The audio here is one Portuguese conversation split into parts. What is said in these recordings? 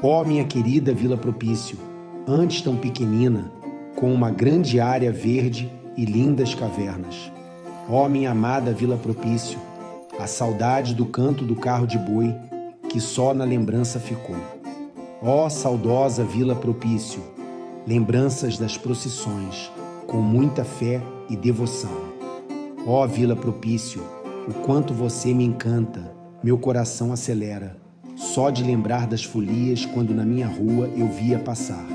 Ó minha querida Vila Propício, antes tão pequenina, com uma grande área verde e lindas cavernas. Ó minha amada Vila Propício, a saudade do canto do carro de boi, que só na lembrança ficou. Ó saudosa Vila Propício, lembranças das procissões, com muita fé e devoção. Ó Vila Propício, o quanto você me encanta, meu coração acelera, só de lembrar das folias quando na minha rua eu via passar.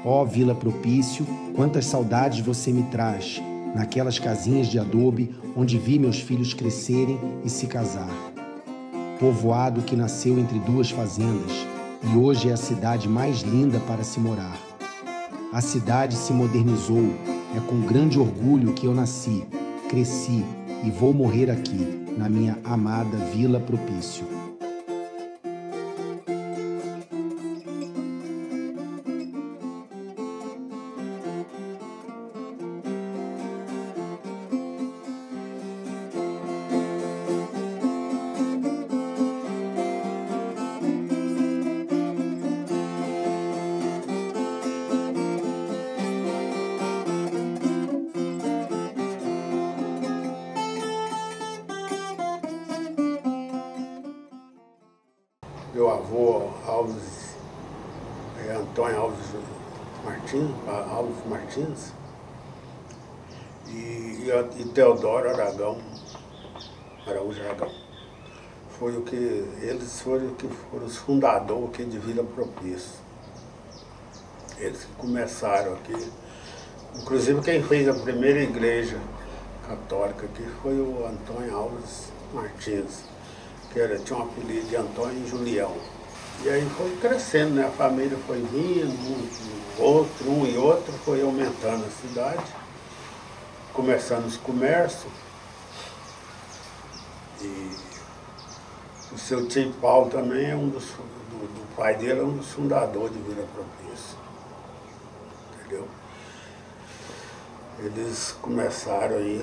Ó Vila Propício, quantas saudades você me traz, naquelas casinhas de adobe onde vi meus filhos crescerem e se casar. Povoado que nasceu entre duas fazendas e hoje é a cidade mais linda para se morar. A cidade se modernizou, é com grande orgulho que eu nasci, cresci e vou morrer aqui, na minha amada Vila Propício. Meu avô Alves, Antônio Alves Martins e Teodoro Araújo Aragão. Eles foram os fundadores aqui de Vila Propício. Eles que começaram aqui. Inclusive quem fez a primeira igreja católica aqui foi o Antônio Alves Martins, que tinha um apelido de Antônio Julião. E aí foi crescendo, né? A família foi vindo, um e outro, foi aumentando a cidade, começando os comércios. E o seu tio Paulo também é do pai dele é um dos fundadores de Vila Propício. Entendeu? Eles começaram aí,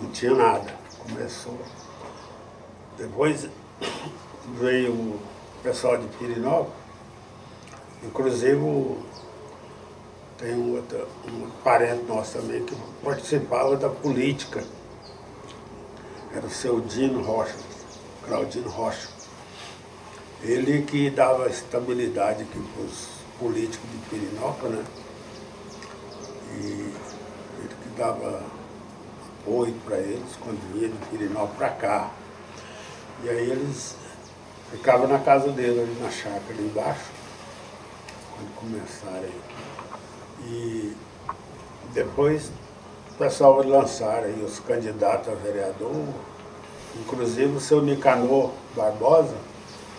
não tinha nada, começou. Depois veio o pessoal de Pirenópolis, inclusive tem um parente nosso também que participava da política, era o seu Claudino Rocha. Ele que dava estabilidade aqui para os políticos de Pirenópolis, né? E ele que dava apoio para eles quando vinha de Pirenópolis para cá. E aí eles ficavam na casa dele, ali na chácara, ali embaixo, quando começaram aí. E depois o pessoal lançaram aí os candidatos a vereador, inclusive o seu Nicanor Barbosa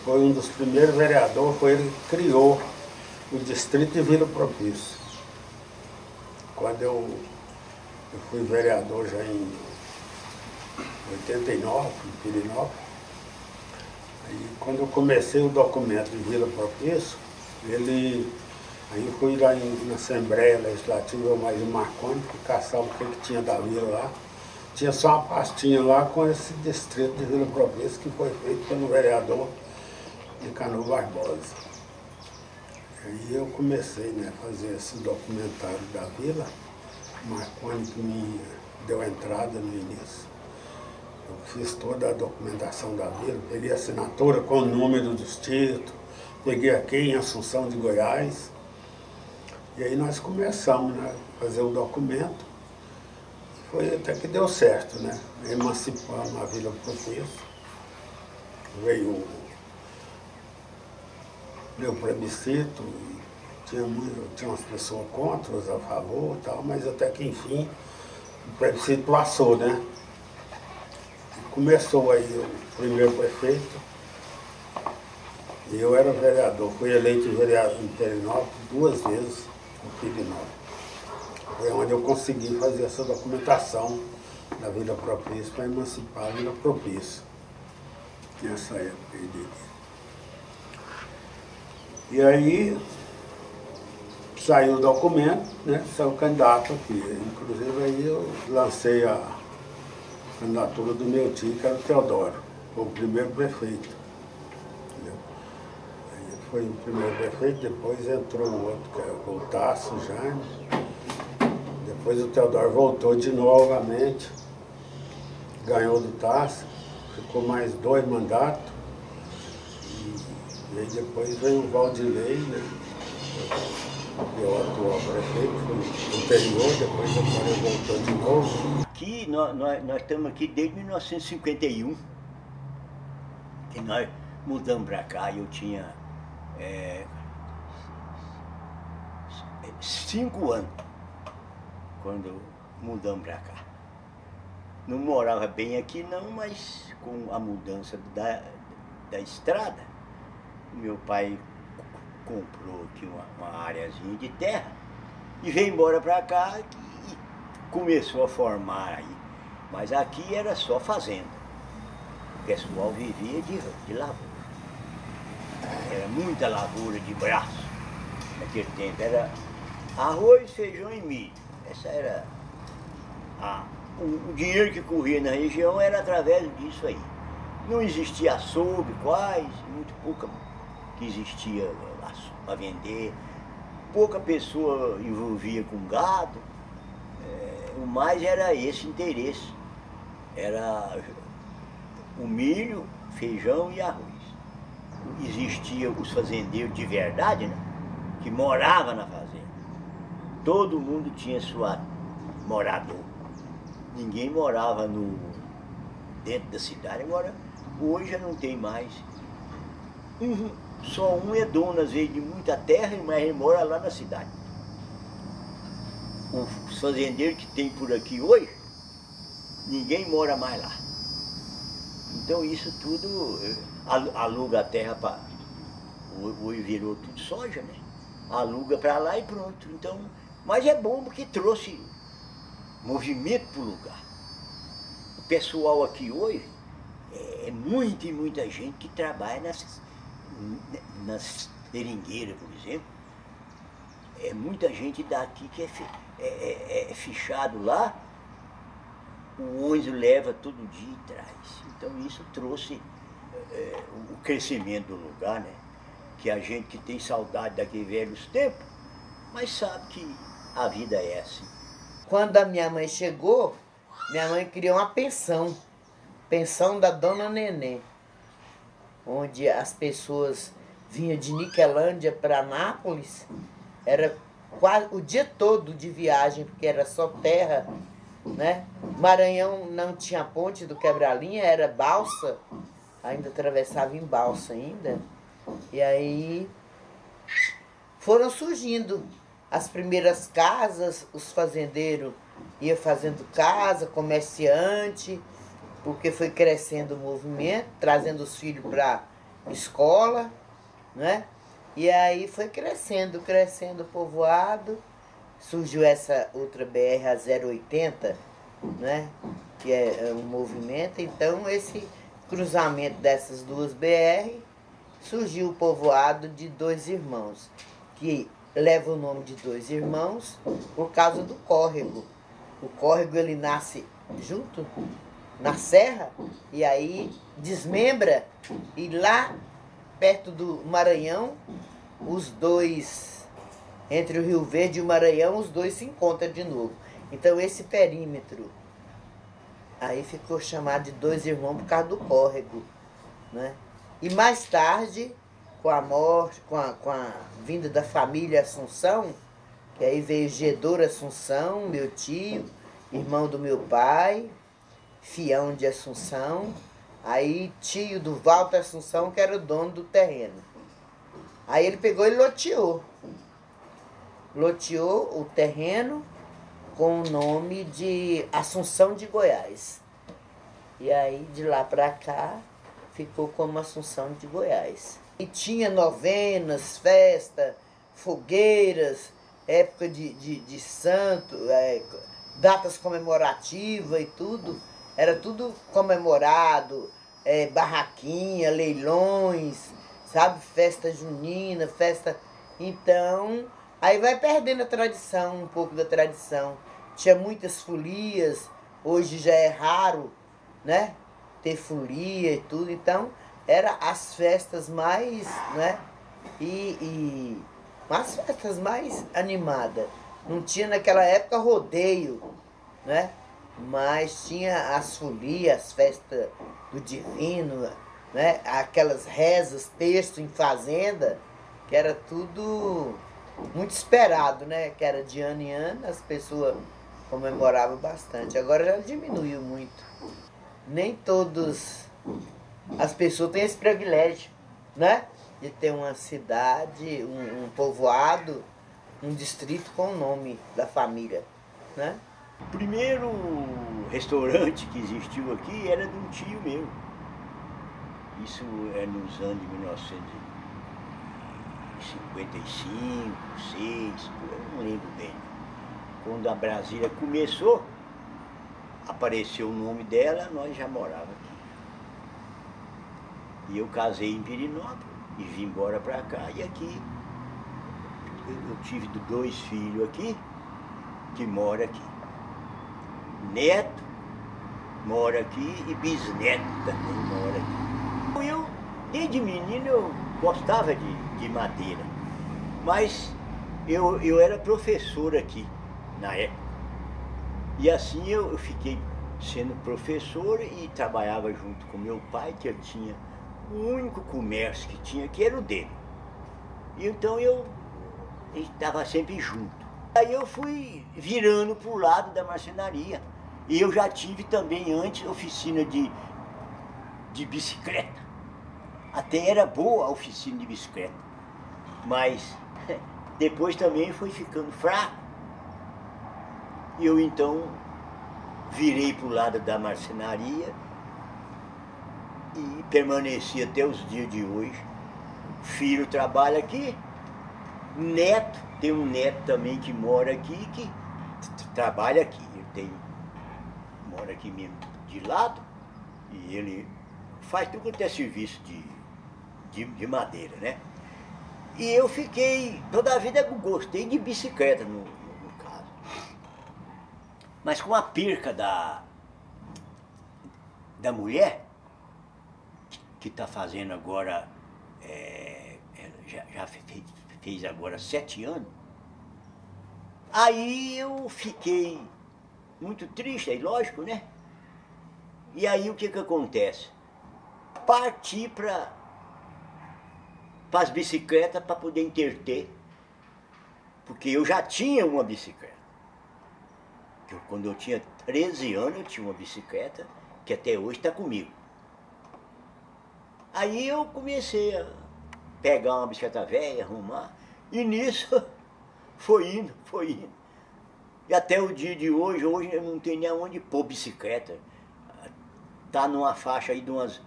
foi um dos primeiros vereadores, foi ele que criou o distrito de Vila Propício. Quando eu fui vereador já em 89, em Pirenópolis. Aí, quando eu comecei o documento de Vila Propício, aí eu fui lá na Assembleia Legislativa, mais o Marconi, que caçava o que tinha da vila lá. Tinha só uma pastinha lá com esse distrito de Vila Propício, que foi feito pelo vereador Nicanor Barbosa. Aí eu comecei, né, a fazer esse documentário da vila. O Marconi que me deu a entrada no início. Eu fiz toda a documentação da vila, peguei a assinatura com o número dos títulos, peguei aqui em Assunção de Goiás. E aí nós começamos, né, a fazer o documento. Foi até que deu certo, né? Emancipamos a Vila Propício. Veio o plebiscito, tinha umas pessoas contra, outras a favor e tal, mas até que enfim o plebiscito passou, né? Começou aí o primeiro prefeito, e eu era vereador, fui eleito vereador em Pirenópolis 2 vezes em Pirenópolis. Foi onde eu consegui fazer essa documentação da Vila Propício para emancipar a Vila Propício, nessa época aí dele. E aí saiu o documento, né, saiu o candidato aqui. Inclusive aí eu lancei a candidatura do meu tio, que era o Teodoro, foi o primeiro prefeito. Entendeu? Aí ele foi o primeiro prefeito, depois entrou o outro, que é o Tasso Jaime. Depois o Teodoro voltou de novamente, ganhou do Tasso, ficou mais 2 mandatos. E aí depois veio o Valdilei, né? Que é o atual prefeito, foi o anterior, depois agora ele voltou de novo. Aqui, nós estamos aqui desde 1951, que nós mudamos para cá, eu tinha 5 anos quando mudamos para cá. Não morava bem aqui não, mas com a mudança da estrada, meu pai comprou aqui uma areazinha de terra e veio embora para cá e começou a formar aí. Mas aqui era só fazenda. O pessoal vivia de lavoura. Era muita lavoura de braço. Naquele tempo era arroz, feijão e milho. Essa era o dinheiro que corria na região era através disso aí. Não existia açougue quase, muito pouca que existia para vender. Pouca pessoa envolvia com gado. O mais era esse interesse. Era o milho, feijão e arroz. Existia os fazendeiros de verdade, né? Que moravam na fazenda. Todo mundo tinha sua morador. Ninguém morava dentro da cidade. Agora, hoje já não tem mais. Só um é dono, às vezes, de muita terra, mas ele mora lá na cidade. Os fazendeiros que tem por aqui hoje, ninguém mora mais lá. Então isso tudo aluga a terra para... Hoje virou tudo soja, né? Aluga para lá e pronto. Então, mas é bom porque trouxe movimento para o lugar. O pessoal aqui hoje é muita gente que trabalha nas seringueiras, por exemplo. É muita gente daqui que é fichado lá, o ônibus leva todo dia e traz. Então isso trouxe o crescimento do lugar, né? Que a gente que tem saudade daqueles velhos tempos, mas sabe que a vida é assim. Quando a minha mãe chegou, minha mãe criou uma pensão da Dona Nenê, onde as pessoas vinham de Niquelândia para Anápolis, era quase o dia todo de viagem, porque era só terra, né? Maranhão não tinha ponte do quebra-linha, era balsa, ainda atravessava em balsa ainda. E aí foram surgindo as primeiras casas, os fazendeiros iam fazendo casa, comerciante, porque foi crescendo o movimento, trazendo os filhos para a escola, né? E aí foi crescendo o povoado, surgiu essa outra BR, a 080, né? Que é um movimento. Então, esse cruzamento dessas duas BR, surgiu o povoado de Dois Irmãos, que leva o nome de Dois Irmãos por causa do córrego. O córrego, ele nasce junto na serra e aí desmembra, e lá perto do Maranhão, os dois, entre o Rio Verde e o Maranhão, os dois se encontram de novo. Então esse perímetro aí ficou chamado de Dois Irmãos por causa do córrego, né? E mais tarde, com a morte, com a vinda da família Assunção, que aí veio Gedor Assunção, meu tio, irmão do meu pai, Fião de Assunção, aí tio do Walter Assunção, que era o dono do terreno. Aí ele pegou e loteou o terreno com o nome de Assunção de Goiás. E aí, de lá para cá, ficou como Assunção de Goiás. E tinha novenas, festa, fogueiras, época de santo, datas comemorativas e tudo. Era tudo comemorado, barraquinha, leilões, sabe? Festa junina, festa... Então, aí vai perdendo a tradição, um pouco da tradição. Tinha muitas folias, hoje já é raro, né? Ter folia e tudo. Então, eram as festas mais, né? e as festas mais animadas. Não tinha naquela época rodeio, né? Mas tinha as folias, as festas do divino, né? Aquelas rezas, texto em fazenda, que era tudo muito esperado, né? Que era de ano em ano, as pessoas comemoravam bastante. Agora já diminuiu muito. Nem todas as pessoas têm esse privilégio, né? De ter uma cidade, um povoado, um distrito com o nome da família, né? O primeiro restaurante que existiu aqui era de um tio meu. Isso é nos anos de 1955, 6, eu não lembro bem. Quando a Brasília começou, apareceu o nome dela, nós já morávamos aqui. E eu casei em Pirinópolis e vim embora para cá. E aqui eu tive 2 filhos aqui, que moram aqui. Neto mora aqui e bisneto também mora aqui. Eu, desde menino, eu gostava de madeira, mas eu era professor aqui na época. E assim eu fiquei sendo professor e trabalhava junto com meu pai, que ele tinha o único comércio que tinha, que era o dele. E então a gente estava sempre junto. Aí eu fui virando para o lado da marcenaria. E eu já tive também antes oficina de bicicleta. Até era boa a oficina de bicicleta. Mas depois também foi ficando fraco. E eu então virei para o lado da marcenaria e permaneci até os dias de hoje. Filho trabalha aqui, neto, tem um neto também que mora aqui, que trabalha aqui. Mora aqui mesmo de lado e ele faz tudo quanto é serviço de madeira, né? E eu fiquei, toda a vida eu gostei de bicicleta no caso. Mas com a perca da mulher, que está fazendo agora, já fez agora 7 anos, aí eu fiquei muito triste, é lógico, né? E aí o que acontece? Parti para as bicicletas para poder interter, porque eu já tinha uma bicicleta. Quando eu tinha 13 anos eu tinha uma bicicleta que até hoje está comigo. Aí eu comecei a pegar uma bicicleta velha, arrumar, e nisso foi indo. E até o dia de hoje eu não tenho nem onde pôr bicicleta. Tá numa faixa aí de umas,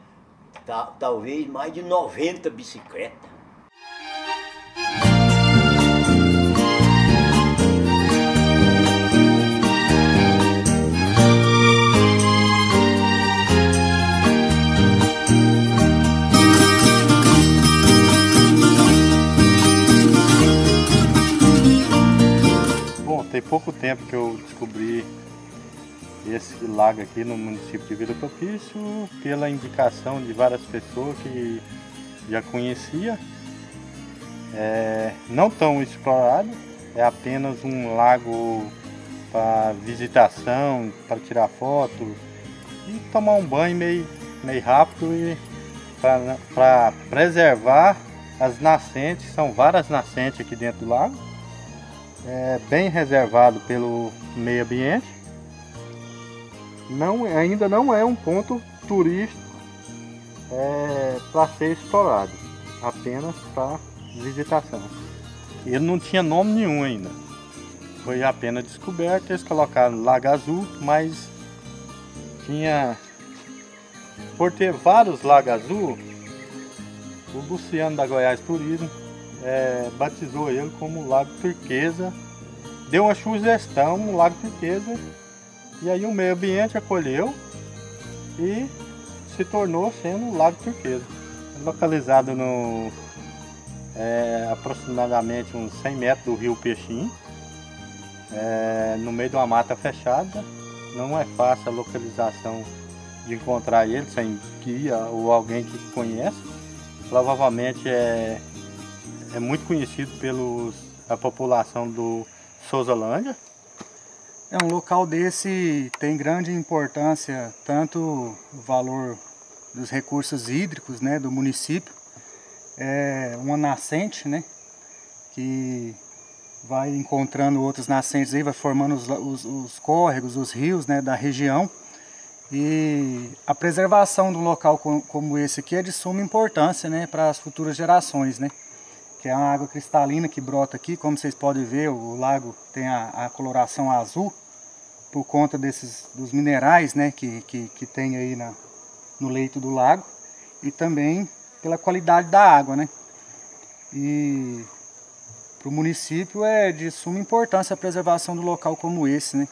talvez mais de 90 bicicletas. Tem pouco tempo que eu descobri esse lago aqui no município de Vila Propício, pela indicação de várias pessoas que já conhecia. Não tão explorado, é apenas um lago para visitação, para tirar foto e tomar um banho meio rápido, e para preservar as nascentes. São várias nascentes aqui dentro do lago. É bem reservado pelo meio ambiente. Ainda não é um ponto turístico para ser explorado, apenas para visitação. Ele não tinha nome nenhum ainda, foi apenas descoberto. Eles colocaram Lago Azul, mas tinha, por ter vários Lago Azul, o Luciano da Goiás Turismo batizou ele como Lago Turquesa, deu uma sugestão no Lago Turquesa, e aí o meio ambiente acolheu e se tornou sendo o Lago Turquesa. Localizado no aproximadamente uns 100 metros do rio Peixim, no meio de uma mata fechada. Não é fácil a localização de encontrar ele sem guia ou alguém que conhece. Provavelmente é muito conhecido pela população do Souzalândia. Um local desse tem grande importância, tanto o valor dos recursos hídricos, né, do município. É uma nascente, né, que vai encontrando outras nascentes aí, vai formando os córregos, os rios, né, da região. E a preservação de um local como esse aqui é de suma importância, né, para as futuras gerações, né? Que é uma água cristalina que brota aqui, como vocês podem ver, o lago tem a coloração azul por conta dos minerais, né, que tem aí no leito do lago, e também pela qualidade da água, né? E para o município é de suma importância a preservação do local como esse, né?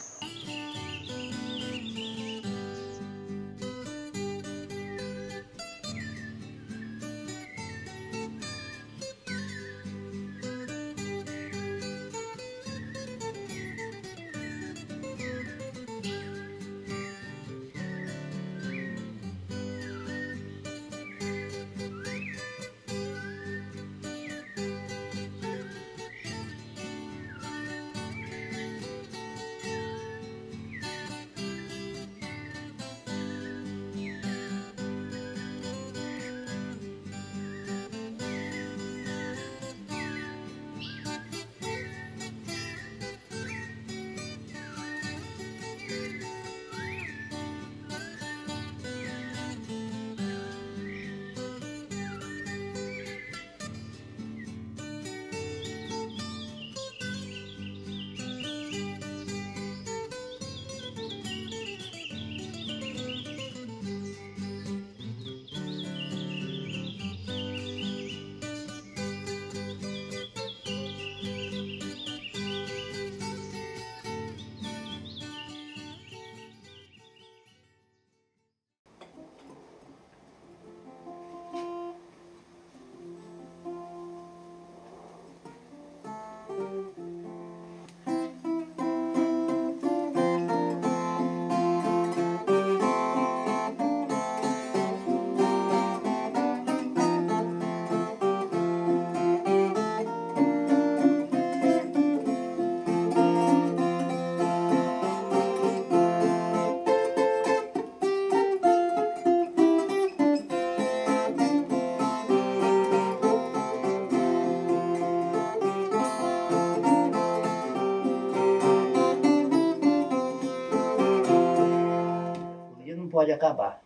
Pode acabar,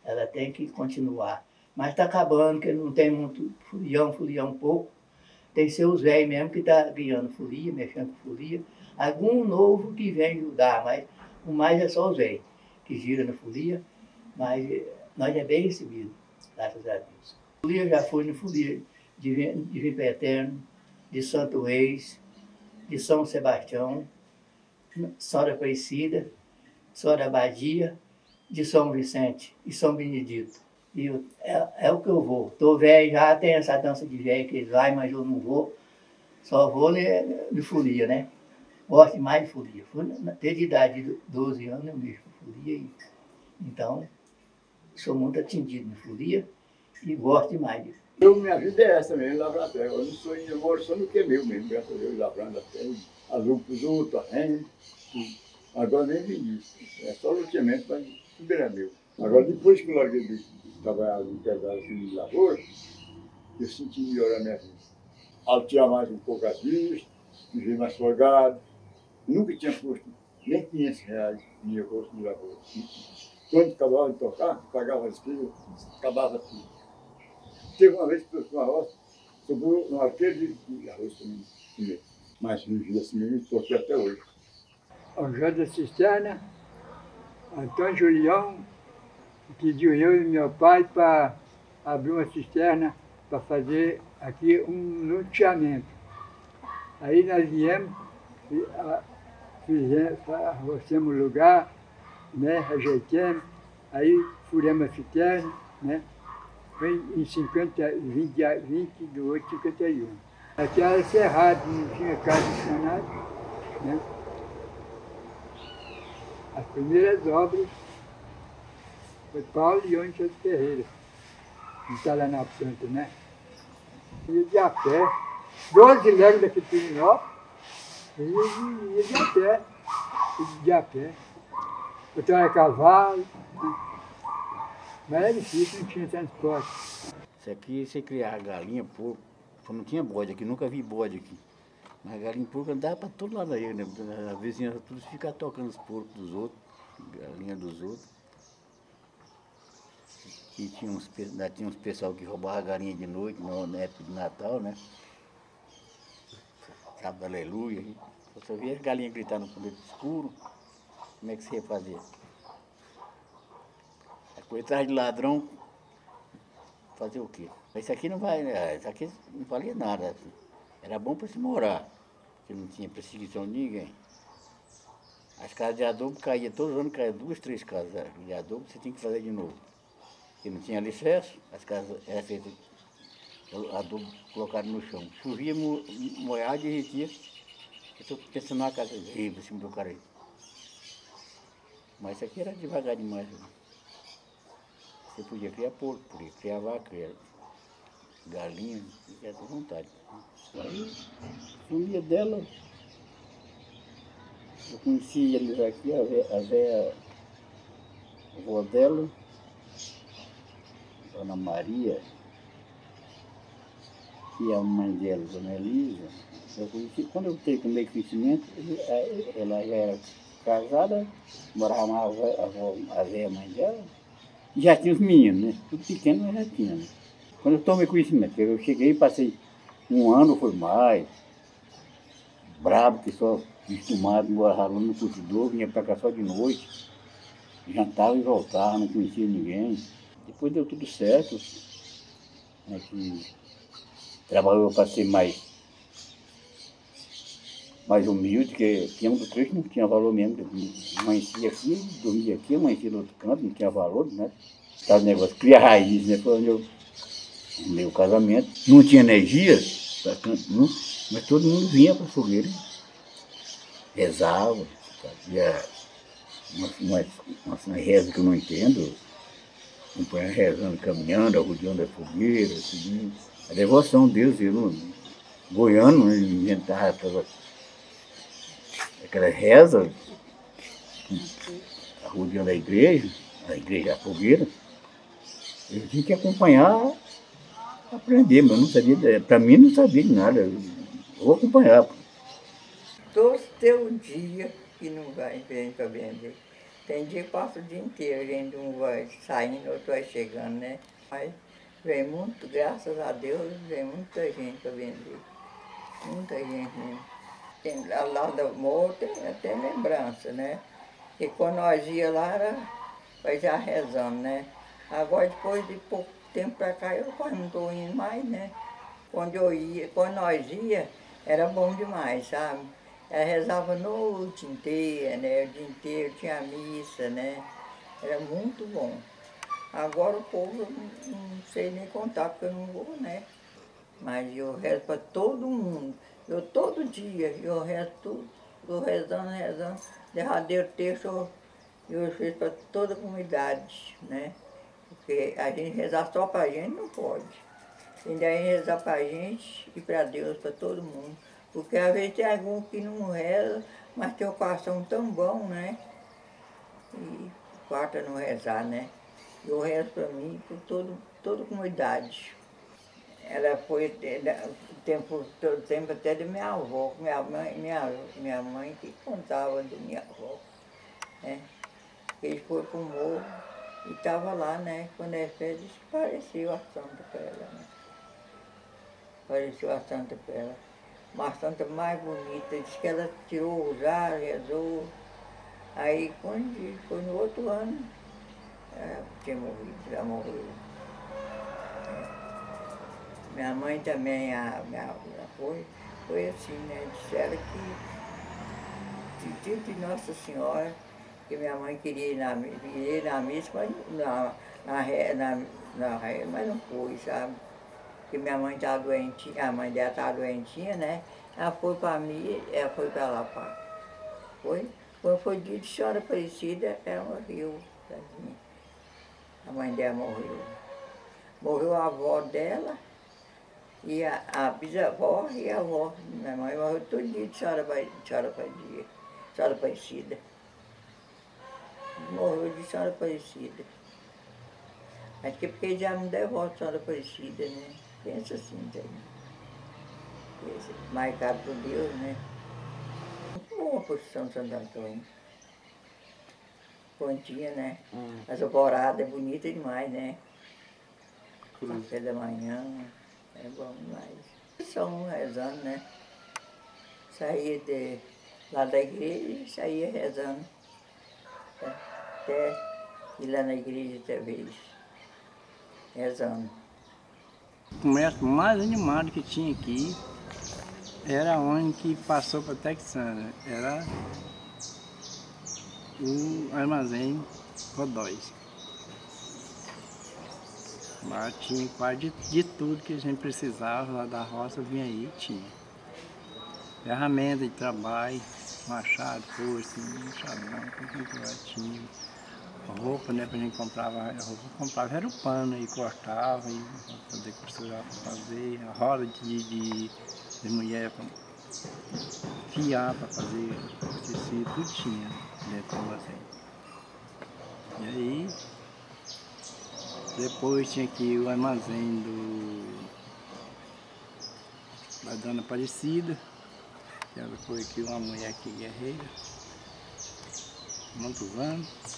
ela tem que continuar, mas está acabando, porque não tem muito folião pouco, tem que ser os velhos mesmo que está criando folia, mexendo com folia, algum novo que vem ajudar, mas o mais é só os velhos que giram na folia, mas nós é bem recebido, graças a Deus. Folia, eu já fui na folia de Viva Eterno, de Santo Reis, de São Sebastião, São da Aparecida, São da Abadia, de São Vicente e São Benedito. E é o que eu vou. Estou velho já, tem essa dança de velho que eles vai, mas eu não vou. Só vou de folia, né? Gosto mais de folia. Desde a idade de 12 anos eu mexo com folia. Então, sou muito atendido em folia e gosto demais disso. Minha vida é essa mesmo, lavrar a terra. Eu não sou, eu moro só no que é meu mesmo, graças a Deus, lavrando a terra, azul para os outros, a renda. Agora nem vi isso. É só loteamento, mas tudo era meu. Agora, depois que eu larguei de trabalhar no pedaço de lavoura, eu senti melhorar a minha vida. Altear mais um pouco as vidas, viver mais folgado. Nunca tinha posto nem R$500 no meu posto de lavoura. Quando acabava de tocar, pagava as filhas, acabava tudo. Teve uma vez que eu fui uma roça, sobrou um arqueiro de arroz também. Mas vivia assim mesmo, estou aqui até hoje. O João da Cisterna, Antônio Julião, pediu eu e meu pai para abrir uma cisterna para fazer aqui um loteamento. Aí nós viemos, roçamos o lugar, né, ajeitamos, aí furamos a cisterna, né, foi em 20 de 8 de 51. Aqui era cerrado, não tinha casa funcionária, né. As primeiras obras foi Paulo e Ônibus Ferreira, que está lá na planta, né? Ia de a pé. 12 léguas daqui de Pirinópolis, ia de a pé. De a pé. Eu tinha a cavalo, né? Mas era difícil, não tinha transporte. Isso aqui, você criar galinha, porco, não tinha bode aqui, nunca vi bode aqui. Mas a galinha porco andava para todo lado aí, né? A vizinhança tudo fica tocando os porcos dos outros, galinha dos outros. E tinha uns pessoal que roubava galinha de noite, na época de Natal, né? Sábado, aleluia. Você via as galinhas gritando no fundo escuro, como é que você ia fazer? A coisa atrás de ladrão, fazer o quê? Isso aqui não vai, isso aqui não valia nada. Era bom para se morar, porque não tinha perseguição de ninguém. As casas de adobo caíam, todos os anos caíam 2, 3 casas de adobo, você tinha que fazer de novo. Porque não tinha alicerce, as casas eram feitas, adobo colocado no chão. Chovia, molhava, derretia. Eu estou pensando numa casa horrível em cima do cara aí. Mas isso aqui era devagar demais. Né? Você podia criar porco, podia criar vaca, criar galinha, ia ter vontade. Aí, família dela, eu conheci eles aqui, a avó dela, Dona Maria, e a mãe dela, Dona Elisa. Eu conheci, quando eu tomei conhecimento, ela já era casada, morava a velha mãe dela, e já tinha os meninos, né? Tudo pequeno, mas já tinha, né? Quando eu tomei conhecimento, eu cheguei e passei 1 ano, foi mais, bravo, que só acostumado, morava lá no curtidor, vinha para cá só de noite, jantava e voltava, não conhecia ninguém. Depois deu tudo certo, né, que trabalhou para ser mais humilde, que tinha um do trecho que não tinha valor mesmo, amanhecia aqui, dormia aqui, amanhecia no outro canto, não tinha valor, né? Estava negócio, cria raiz, né? Foi onde eu arrumei o casamento. Não tinha energia, mas todo mundo vinha para a fogueira, rezava, fazia uma reza que eu não entendo, acompanhava rezando, caminhando, rodeando a fogueira, assim, a devoção a Deus, eu, goiano, né, inventava aquela reza, rodeando a igreja, a fogueira. Eu tinha que acompanhar, aprender, mas eu não sabia, para mim não sabia de nada, eu vou acompanhar. Todos tem um dia que não vai para vender. Tem dia que passa o dia inteiro, a gente um vai saindo, outro vai chegando, né? Mas vem muito, graças a Deus, vem muita gente para vender. Muita gente mesmo. Tem, lá da morte tem até lembrança, né? E quando nós ia lá, era já rezando, né? Agora, depois de pouco tempo para cá, eu quase não estou indo mais, né? Quando nós ia, era bom demais, sabe? Ela rezava a noite inteira, né? O dia inteiro tinha missa, né? Era muito bom. Agora o povo, não sei nem contar, porque eu não vou, né? Mas eu rezo para todo mundo. Eu todo dia, eu rezo tudo, eu rezando, derradeiro texto, eu fiz para toda a comunidade, né? Porque a gente rezar só para a gente não pode. Ainda a gente rezar para a gente e para Deus, para todo mundo. Porque às vezes tem algum que não reza, mas tem o coração tão bom, né? E quarta não rezar, né? Eu rezo para mim, por toda a comunidade. Ela foi todo tempo até de minha avó, minha mãe que contava de minha avó, né? Ele foi para o morro e estava lá, né? Quando ele fez, disse que pareceu a santa para ela, né? Pareceu a santa para ela. Uma santa mais bonita, disse que ela tirou o rosário, rezou. Aí quando foi no outro ano, ela tinha morrido, já morreu. Minha mãe também, foi assim, né? Disseram que de Nossa Senhora, que minha mãe queria ir na missa, mas mas não foi, sabe? Porque minha mãe estava doentinha, a mãe dela estava doentinha, né? Ela foi para mim, ela foi para lá, Quando foi dia de Senhora Aparecida, ela morreu, tadinha. A mãe dela morreu. Morreu a avó dela, E a bisavó e a avó, minha mãe morreu todo dia de Senhora Aparecida. Morreu de Senhora Aparecida. Acho que é porque já não devolve Senhora Aparecida, né? Pensa assim, daí. Marcado por Deus, né? Muito boa a posição de Santo Antônio. Pontinha, né? As alvoradas é bonita demais, né? Café da manhã, é bom demais. Só rezando, né? Saía lá da igreja e saía rezando. Até ir lá na igreja outra vez, rezando. O comércio mais animado que tinha aqui era onde que passou para Texana. Era o armazém Godóis. Lá tinha quase de tudo que a gente precisava lá da roça, vinha aí e tinha. Ferramenta de trabalho, machado, foice, machadão, tudo que lá tinha. Roupa, né, pra gente comprava era o pano e cortava e poder costurar para fazer, a roda de mulher para fiar para fazer tecido, tudo tinha dentro do armazém. E aí, depois tinha aqui o armazém da Dona Aparecida, que ela foi aqui uma mulher aqui guerreira, muitos anos.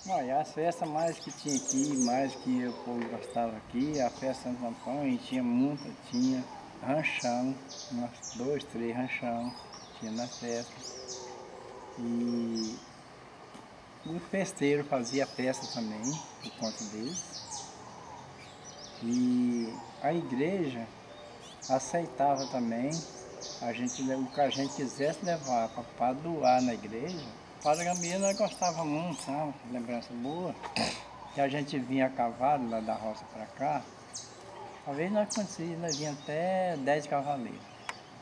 Olha, as festas mais que tinha aqui, mais que o povo gostava aqui, a festa de Santo Antônio tinha ranchão, uns 2, 3 ranchão, tinha na festa. E o festeiro fazia festa também, por conta deles. E a igreja aceitava também o que a gente quisesse levar para doar na igreja. Padre Gambier nós gostava muito, sabe? Lembrança boa. Que a gente vinha a cavalo lá da roça para cá. Às vezes nós vinha até 10 cavaleiros.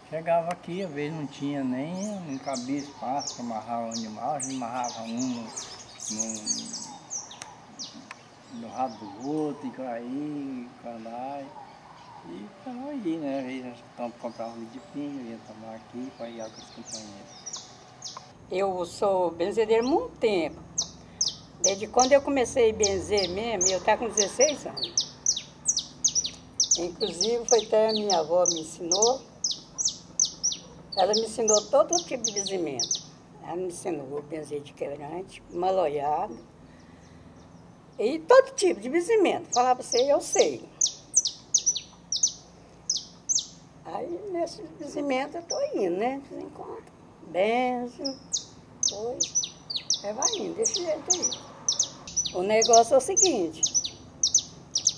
Chegava aqui, às vezes não tinha não cabia espaço para amarrar o animal, a gente amarrava um no rabo do outro, e aí, carai. E para nós ir, né? Às vezes a gente comprava um litro de pinho, ia tomar aqui para ir com os companheiros. Eu sou benzedeira há muito tempo. Desde quando eu comecei a benzer mesmo, eu estava com 16 anos. Inclusive, foi até a minha avó me ensinou. Ela me ensinou todo tipo de benzimento. Ela me ensinou benzer de quebrante, maloiado. E todo tipo de benzimento. Falar para você, eu sei. Aí, nesse benzimento, eu estou indo, né? De vez em quando. Benzo, depois, vai indo, desse jeito aí. O negócio é o seguinte,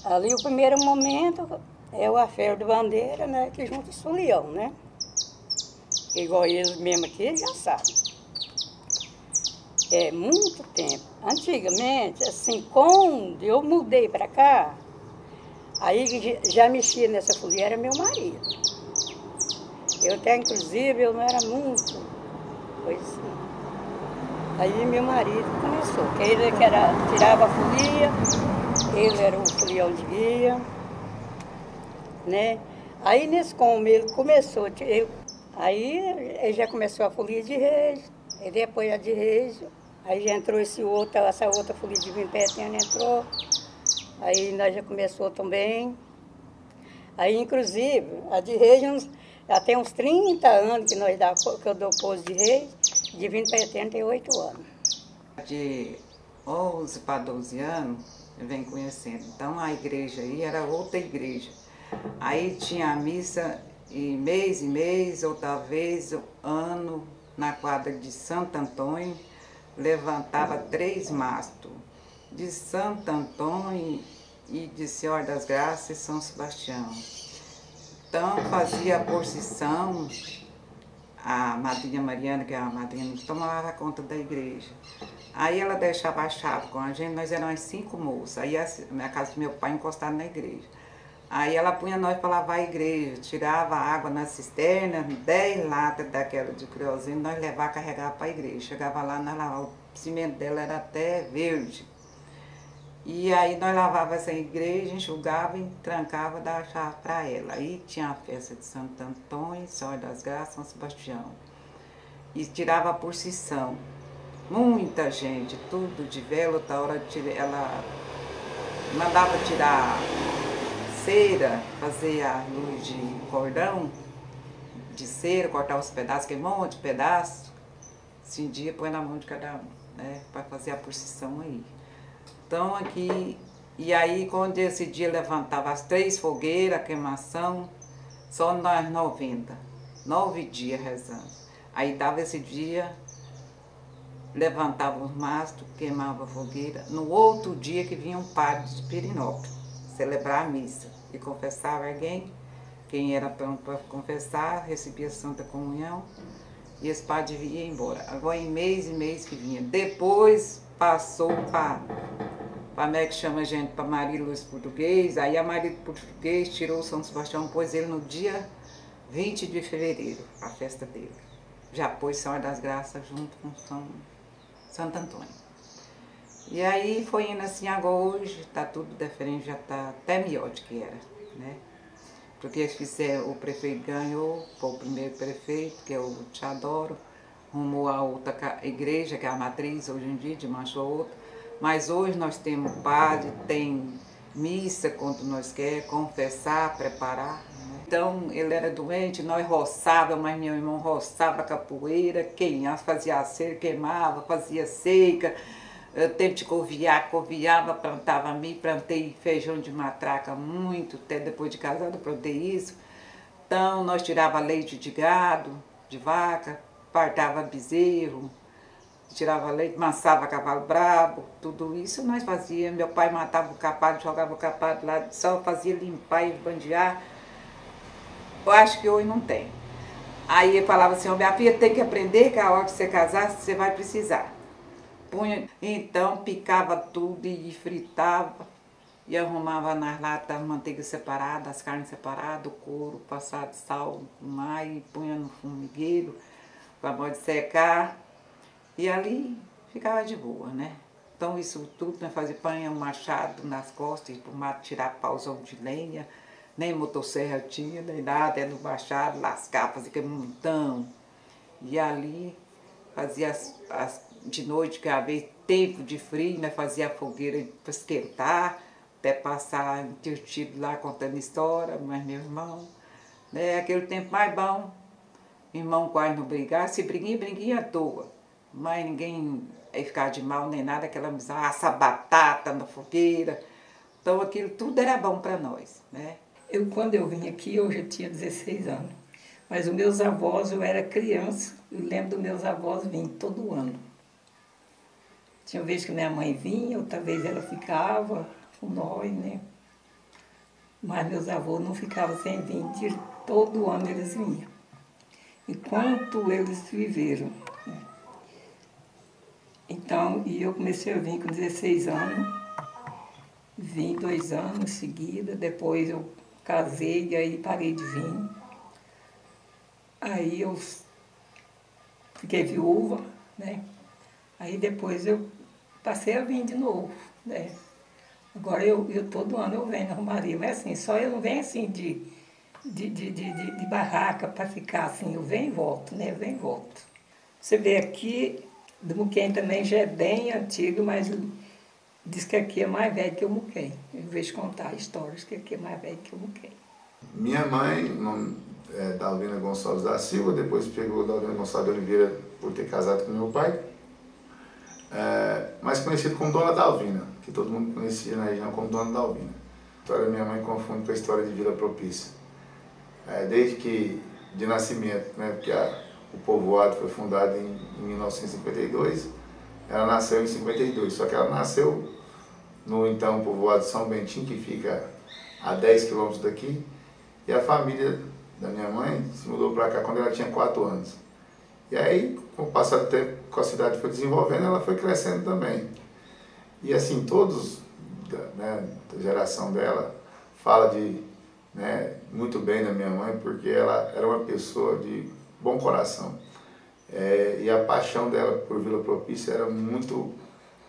ali o primeiro momento é o afero de bandeira, né, que junta os folião, né? Igual eles mesmo aqui, eles já sabem. É muito tempo. Antigamente, assim, quando eu mudei para cá, aí já mexia nessa folia, era meu marido. Eu até, inclusive, eu não era muito... Pois sim. Aí meu marido começou, que ele tirava a folia, ele era o folião de guia, né? Aí nesse como ele começou, aí ele já começou a folia de reis, e depois a de reis, aí já entrou essa outra folia de vinho petendo entrou, aí nós já começou também. Aí inclusive a de reis, já tem uns 30 anos que eu dou pose de reis, de 20 para 88 anos. De 11 para 12 anos, eu venho conhecendo. Então a igreja aí era outra igreja. Aí tinha a missa em mês, outra vez, ano, na quadra de Santo Antônio, levantava 3 mastros. De Santo Antônio e de Senhora das Graças e São Sebastião. Então fazia a procissão, a madrinha Mariana, que é a madrinha, tomava conta da igreja. Aí ela deixava a chave com a gente, nós éramos 5 moças. Aí a minha casa do meu pai encostada na igreja. Aí ela punha nós para lavar a igreja, tirava a água na cisterna, 10 latas daquela de criosino, nós levava, carregava para a igreja. Chegava lá, nós lavava, o cimento dela era até verde. E aí nós lavava essa igreja, enxugava e trancava, dava a chave para ela. Aí tinha a festa de Santo Antônio, Senhora das Graças, São Sebastião. E tirava a procissão. Muita gente, tudo de vela, outra hora ela mandava tirar cera, fazer a luz de cordão, de cera, cortar os pedaços, queimar um monte de pedaço, cindia, põe na mão de cada um, né, para fazer a procissão aí. Então aqui, e aí quando esse dia levantava as 3 fogueiras, a queimação, só nós 9 dias rezando. Aí dava esse dia, levantava os mastros, queimava a fogueira. No outro dia que vinha um padre de Pirinópolis celebrar a missa e confessava alguém, quem era pronto para confessar, recebia a Santa Comunhão e esse padre ia embora. Agora em mês e mês que vinha. Depois passou para como é que chama a gente, para Maria Luz Português, aí a Maria Luz Português tirou o São Sebastião, pôs ele no dia 20 de fevereiro, a festa dele. Já pôs Senhora das Graças junto com Santo Antônio. E aí foi indo assim, agora hoje está tudo diferente, já está até melhor do que era, né? Porque o prefeito ganhou, foi o primeiro prefeito, que eu te adoro, rumou a outra igreja, que é a matriz hoje em dia, de Mancho a outra. Mas hoje nós temos padre, tem missa quando nós queremos, confessar, preparar. Né? Então ele era doente, nós roçava, mas meu irmão roçava capoeira, fazia cera, queimava, fazia seca, tempo de coviava, plantava milho, plantei feijão de matraca muito, até depois de casado plantei isso. Então nós tirava leite de gado, de vaca, partava bezerro, tirava leite, mansava cavalo brabo, tudo isso nós fazíamos. Meu pai matava o capado, jogava o capado lá, só fazia limpar e bandear. Eu acho que hoje não tem. Aí ele falava assim, minha filha tem que aprender que a hora que você casar, você vai precisar. Então picava tudo e fritava e arrumava nas latas as manteigas separadas, as carnes separadas, o couro, passado sal, mar e punha no formigueiro para pode secar. E ali ficava de boa, né? Então isso tudo, nós fazia panha, um machado nas costas, para o mato tirar pauzão de lenha, nem motosserra tinha, nem nada, era no machado, lascar, fazia aquele montão. E ali fazia de noite, que às vezes tempo de frio, nós fazia a fogueira para esquentar, até passar divertido lá contando história, mas meu irmão, né? Aquele tempo mais bom, irmão quase não brigava, se briguinha à toa. Mas ninguém ia ficar de mal nem nada, aquela amizade, assar batata na fogueira. Então aquilo tudo era bom para nós, né? Quando eu vim aqui, eu já tinha 16 anos. Mas os meus avós, eu era criança, eu lembro dos meus avós vindo todo ano. Tinha vez que minha mãe vinha, outra vez ela ficava com nós, né? Mas meus avós não ficavam sem vir, todo ano eles vinham. Enquanto eles viveram. Então, e eu comecei a vir com 16 anos, vim 2 anos em seguida, depois eu casei e aí parei de vir. Aí eu fiquei viúva, né? Aí depois eu passei a vir de novo, né? Agora eu todo ano eu venho na Romaria, mas assim, só eu não venho assim de barraca para ficar assim, eu venho e volto, né? Eu venho e volto. Você vê aqui, do Muquem também já é bem antigo, mas diz que aqui é mais velho que o Muquem. Eu vejo contar histórias que aqui é mais velho que o Muquem. Minha mãe, Dalvina Gonçalves da Silva, depois pegou Dalvina Gonçalves de Oliveira por ter casado com meu pai, mais conhecido como Dona Dalvina, que todo mundo conhecia na região como Dona Dalvina. A história da minha mãe confunde com a história de Vila Propícia. Desde que, de nascimento, né, porque o povoado foi fundado em 1952, ela nasceu em 52, só que ela nasceu no então povoado São Bentinho, que fica a 10 quilômetros daqui, e a família da minha mãe se mudou para cá quando ela tinha 4 anos. E aí, com o passar do tempo que a cidade foi desenvolvendo, ela foi crescendo também. E assim, todos da geração dela fala muito bem da minha mãe, porque ela era uma pessoa de bom coração. E a paixão dela por Vila Propícia era muito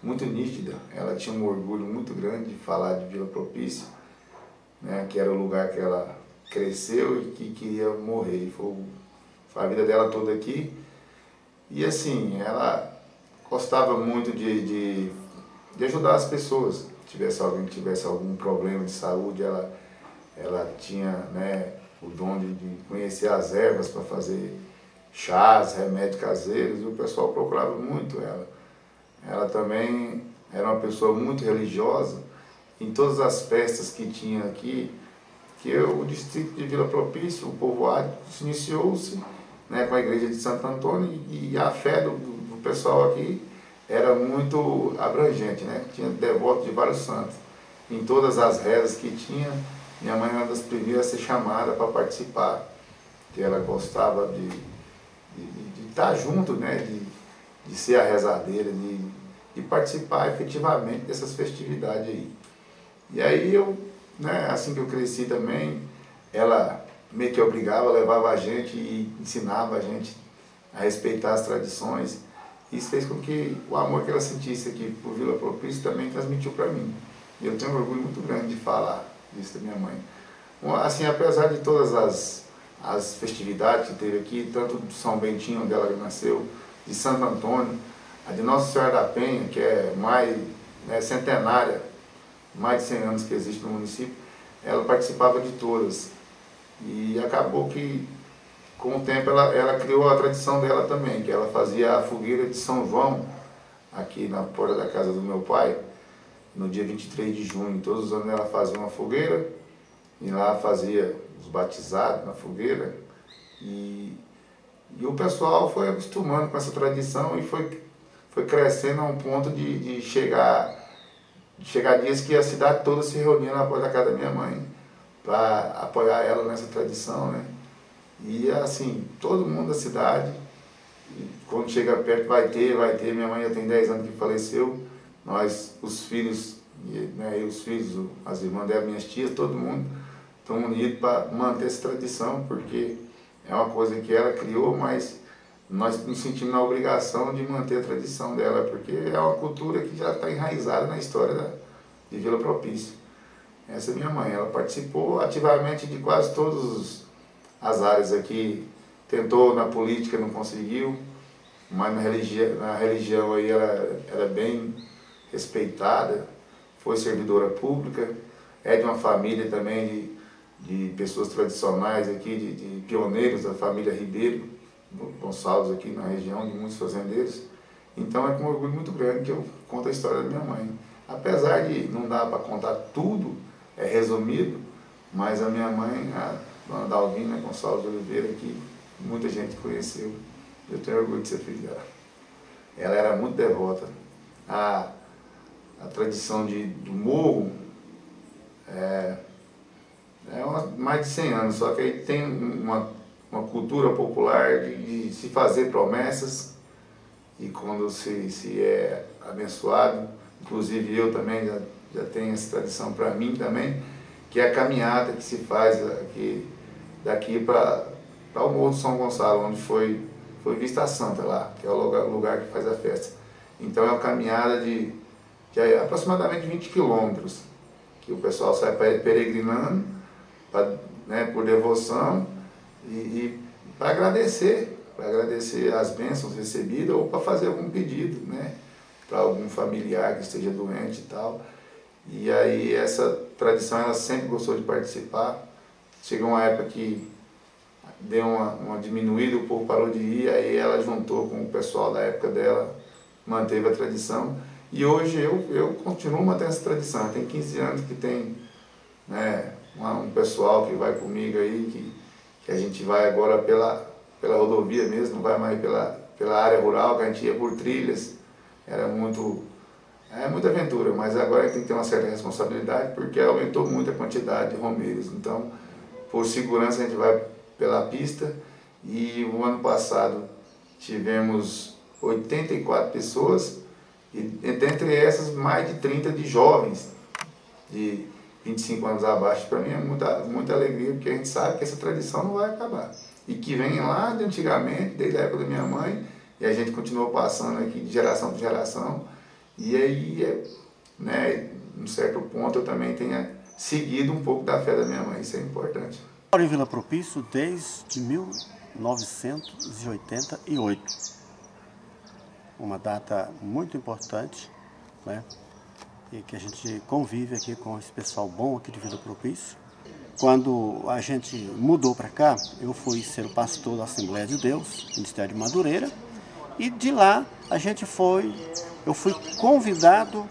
muito nítida. Ela tinha um orgulho muito grande de falar de Vila Propício, né, que era o lugar que ela cresceu e que queria morrer. Foi a vida dela toda aqui. E assim, ela gostava muito de ajudar as pessoas. Se tivesse alguém que tivesse algum problema de saúde, ela tinha, né, o dom de conhecer as ervas para fazer chás, remédios caseiros, e o pessoal procurava muito ela. Ela também era uma pessoa muito religiosa. Em todas as festas que tinha aqui, que o distrito de Vila Propício, o povoado, iniciou-se, né, com a igreja de Santo Antônio, e a fé do pessoal aqui era muito abrangente, né? Tinha devotos de vários santos. Em todas as rezas que tinha, minha mãe era uma das primeiras a ser chamada para participar, que ela gostava de estar junto, né? De ser a rezadeira, de participar efetivamente dessas festividades aí. E aí eu, né, assim que eu cresci também, ela meio que obrigava, levava a gente e ensinava a gente a respeitar as tradições. Isso fez com que o amor que ela sentisse aqui por Vila Propício também transmitiu para mim. E eu tenho um orgulho muito grande de falar isso da minha mãe. Assim, apesar de todas as festividades que teve aqui, tanto de São Bentinho, onde ela nasceu, de Santo Antônio, a de Nossa Senhora da Penha, que é mais, né, centenária, mais de 100 anos que existe no município, ela participava de todas. E acabou que, com o tempo, ela criou a tradição dela também, que ela fazia a fogueira de São João, aqui na porta da casa do meu pai, no dia 23 de junho. Todos os anos ela fazia uma fogueira, e lá fazia os batizados na fogueira. E o pessoal foi acostumando com essa tradição e foi crescendo a um ponto de chegar dias que a cidade toda se reunia na porta da casa da minha mãe para apoiar ela nessa tradição, né? E assim, todo mundo da cidade, quando chega perto vai ter, minha mãe já tem 10 anos que faleceu, nós, os filhos, né, os filhos, as irmãs dela, minhas tias, todo mundo estão unidos para manter essa tradição, porque é uma coisa que ela criou, mas nós nos sentimos na obrigação de manter a tradição dela, porque é uma cultura que já está enraizada na história de Vila Propício. Essa é minha mãe, ela participou ativamente de quase todas as áreas aqui, tentou na política, não conseguiu, mas na religião aí ela é bem respeitada, foi servidora pública, é de uma família também de pessoas tradicionais aqui, de pioneiros da família Ribeiro Gonçalves aqui na região, de muitos fazendeiros. Então é com orgulho muito grande que eu conto a história da minha mãe. Apesar de não dar para contar tudo, é resumido, mas a minha mãe, a dona Dalvina Gonçalves de Oliveira, que muita gente conheceu, eu tenho orgulho de ser filho dela. Ela era muito devota. A tradição do morro é mais de 100 anos, só que aí tem uma cultura popular de se fazer promessas, e quando se é abençoado, inclusive eu também já tenho essa tradição para mim também, que é a caminhada que se faz daqui para o Morro do São Gonçalo, onde foi Vista Santa lá, que é o lugar que faz a festa. Então é uma caminhada de aproximadamente 20 quilômetros, que o pessoal sai peregrinando, né, por devoção e para agradecer as bênçãos recebidas ou para fazer algum pedido, né, para algum familiar que esteja doente e tal. E aí essa tradição ela sempre gostou de participar. Chegou uma época que deu uma diminuída, o povo parou de ir, aí ela juntou com o pessoal da época dela, manteve a tradição. E hoje eu continuo mantendo essa tradição. Tem 15 anos que tem, né, um pessoal que vai comigo aí, que a gente vai agora pela rodovia mesmo, não vai mais pela área rural, que a gente ia por trilhas. Era muita aventura, mas agora a gente tem que ter uma certa responsabilidade, porque aumentou muito a quantidade de romeiros. Então, por segurança, a gente vai pela pista, e o ano passado tivemos 84 pessoas, e dentre essas mais de 30 de jovens, de 25 anos abaixo. Para mim é muita alegria, porque a gente sabe que essa tradição não vai acabar. E que vem lá de antigamente, desde a época da minha mãe, e a gente continuou passando aqui de geração por geração. E aí, né, em certo ponto, eu também tenha seguido um pouco da fé da minha mãe, isso é importante. Eu moro em Vila Propício desde 1988, uma data muito importante, né, e que a gente convive aqui com esse pessoal bom aqui de Vila Propício. Quando a gente mudou para cá, eu fui ser o pastor da Assembleia de Deus, Ministério de Madureira, e de lá eu fui convidado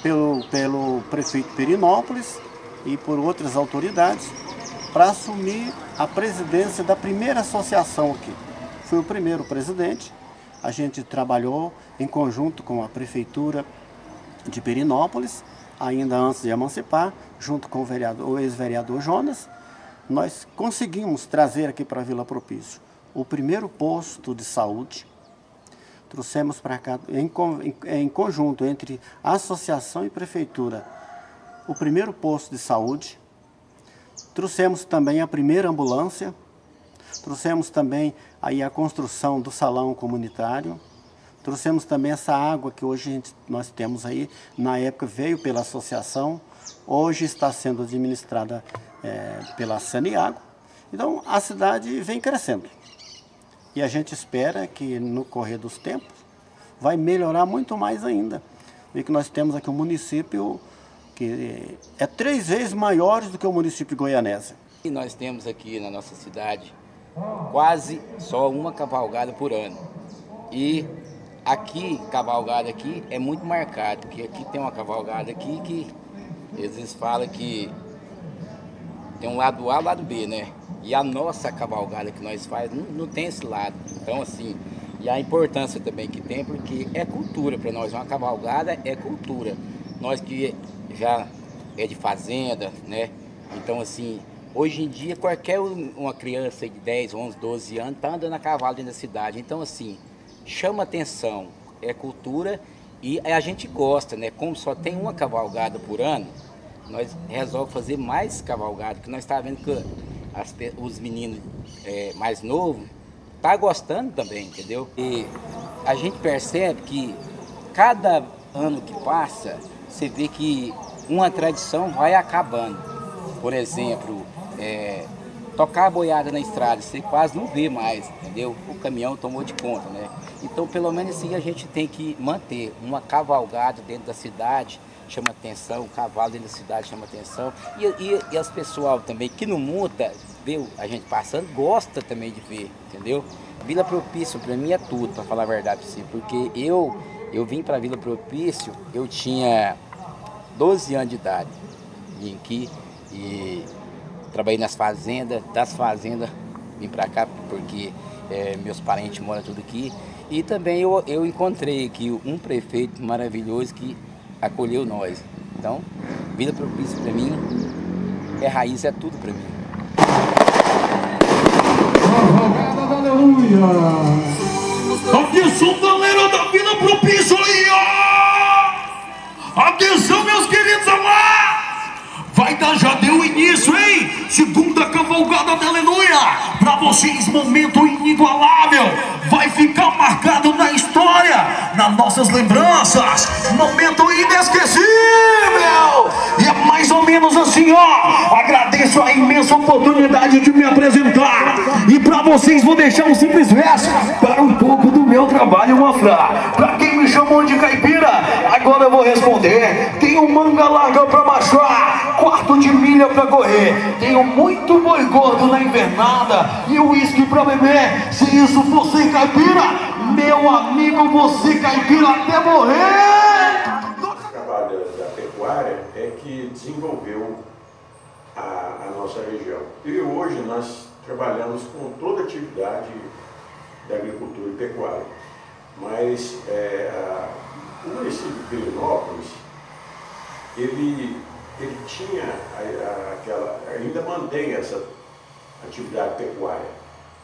pelo prefeito Perinópolis e por outras autoridades para assumir a presidência da primeira associação aqui. Fui o primeiro presidente, a gente trabalhou em conjunto com a prefeitura de Perinópolis, ainda antes de emancipar, junto com o ex-vereador Jonas, nós conseguimos trazer aqui para Vila Propício o primeiro posto de saúde. Trouxemos para cá, em conjunto entre a associação e prefeitura, o primeiro posto de saúde. Trouxemos também a primeira ambulância. Trouxemos também aí a construção do salão comunitário. Trouxemos também essa água que hoje nós temos aí, na época veio pela associação, hoje está sendo administrada pela Saneago. Então a cidade vem crescendo. E a gente espera que no correr dos tempos vai melhorar muito mais ainda. E que nós temos aqui um município que é 3 vezes maior do que o município de Goianésia. E nós temos aqui na nossa cidade quase só uma cavalgada por ano. E aqui, cavalgada aqui, é muito marcado, porque aqui tem uma cavalgada aqui que eles falam que tem um lado A e um lado B, né? E a nossa cavalgada que nós faz não tem esse lado. Então, assim, e a importância também que tem, porque é cultura para nós. Uma cavalgada é cultura. Nós que já é de fazenda, né? Então, assim, hoje em dia, qualquer uma criança de 10, 11, 12 anos está andando a cavalo dentro da cidade. Então, assim, chama atenção, é cultura e a gente gosta, né? Como só tem uma cavalgada por ano, nós resolvemos fazer mais cavalgada, porque nós estamos vendo que os meninos mais novos estão gostando também, entendeu? E a gente percebe que cada ano que passa, você vê que uma tradição vai acabando. Por exemplo, tocar a boiada na estrada, você quase não vê mais, entendeu? O caminhão tomou de conta, né? Então, pelo menos assim, a gente tem que manter uma cavalgada dentro da cidade, chama atenção, o cavalo dentro da cidade chama atenção. E as pessoal também que não monta, vê a gente passando, gosta também de ver, entendeu? Vila Propício para mim é tudo, para falar a verdade para você, porque eu vim para Vila Propício, eu tinha 12 anos de idade, vim aqui e trabalhei nas fazendas, das fazendas vim para cá porque meus parentes moram tudo aqui. E também eu encontrei aqui um prefeito maravilhoso que acolheu nós. Então, Vila Propício para mim é raiz, é tudo para mim. Aleluia! Atenção, galera da Vila Propício aí, ó! Atenção, meus queridos amados! Vai dar, já deu início, hein? Segunda cavalgada da Aleluia! Para vocês, momento inigualável! Vai ficar marcado na história, nas nossas lembranças! Momento inesquecível! E é mais ou menos assim, ó! Agradeço a imensa oportunidade de me apresentar. E para vocês vou deixar um simples verso para um pouco do meu trabalho mostrar. Para quem me chamou de caipira, agora eu vou responder. Tenho manga larga para baixar, quarto de milha pra correr, tenho muito boi gordo na invernada e uísque pra beber. Se isso for ser caipira, meu amigo, você caipira até morrer. O trabalho da pecuária é que desenvolveu a nossa região. E hoje nós trabalhamos com toda a atividade da agricultura e pecuária. Mas o município de Perinópolis, ele tinha ainda mantém essa atividade pecuária,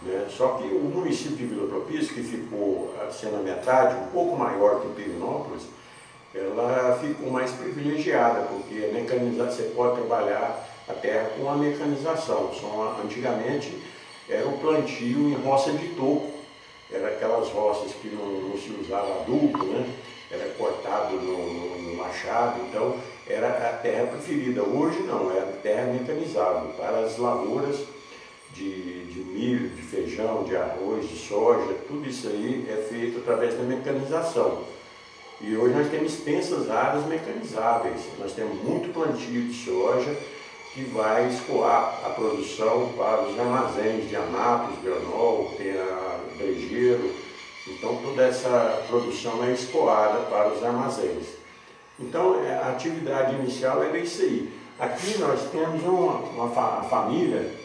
né? Só que o município de Vila Propício, que ficou sendo a metade, um pouco maior que Perinópolis, ela ficou mais privilegiada, porque você pode trabalhar a terra com a mecanização. Antigamente era o plantio em roça de toco, era aquelas roças que não se usava adubo, né? Era cortar cortado no machado, então era a terra preferida. Hoje não, é a terra mecanizável para as lavouras de milho, de feijão, de arroz, de soja, tudo isso aí é feito através da mecanização. E hoje nós temos extensas áreas mecanizáveis, nós temos muito plantio de soja que vai escoar a produção para os armazéns de Anápolis, Bernol, tem a Brejeiro, então toda essa produção é escoada para os armazéns. Então a atividade inicial era isso aí. Aqui nós temos uma família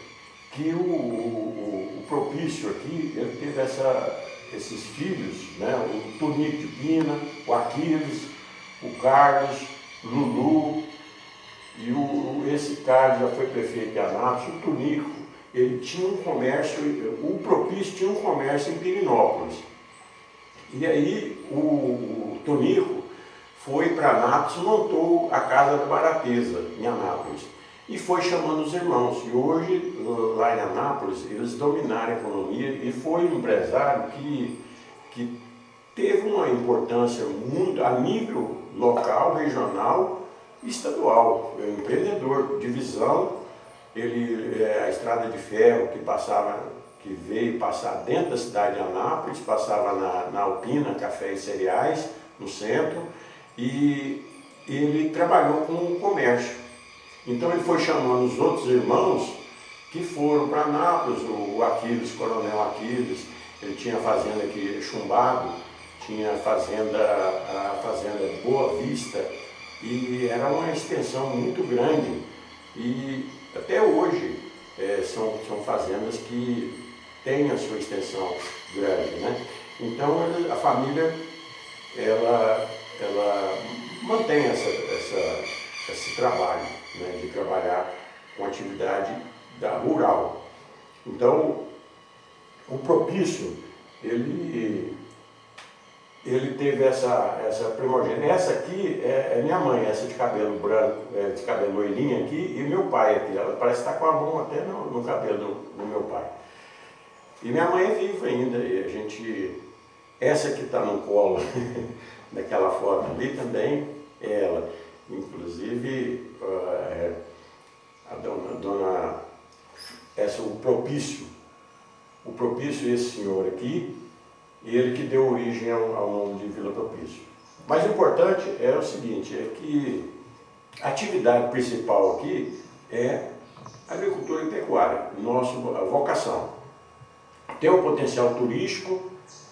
que o Propício aqui, ele teve esses filhos, né? O Tonico de Pina, o Aquiles, o Carlos, o Lulu, e esse Carlos já foi prefeito de Anápolis. O Tonico, ele tinha um comércio, o Propício tinha um comércio em Pirinópolis. E aí o Tonico foi para Anápolis e montou a Casa da Barateza, em Anápolis. E foi chamando os irmãos. E hoje, lá em Anápolis, eles dominaram a economia e foi um empresário que teve uma importância muito a nível local, regional e estadual. É um empreendedor de visão. A estrada de ferro que veio passar dentro da cidade de Anápolis, passava na Alpina, café e cereais, no centro, e ele trabalhou com o comércio. Então ele foi chamando os outros irmãos que foram para Anápolis, o Aquiles, Coronel Aquiles, ele tinha fazenda aqui Chumbado, tinha a fazenda Boa Vista, e era uma extensão muito grande. E até hoje são fazendas que têm a sua extensão grande, né? Então a família ela mantém esse trabalho, né, de trabalhar com atividade rural. Então, o Propício, ele teve essa primogênita. Essa aqui é minha mãe, essa de cabelo branco, de cabelo loirinho aqui, e meu pai aqui. Ela parece estar com a mão até no cabelo do meu pai. E minha mãe é viva ainda, e essa que está no colo, daquela foto ali também é ela. Inclusive, o Propício, esse senhor aqui, ele que deu origem ao nome de Vila Propício. Mas o importante é o seguinte, é que a atividade principal aqui é agricultura e pecuária, nossa vocação. Tem um potencial turístico,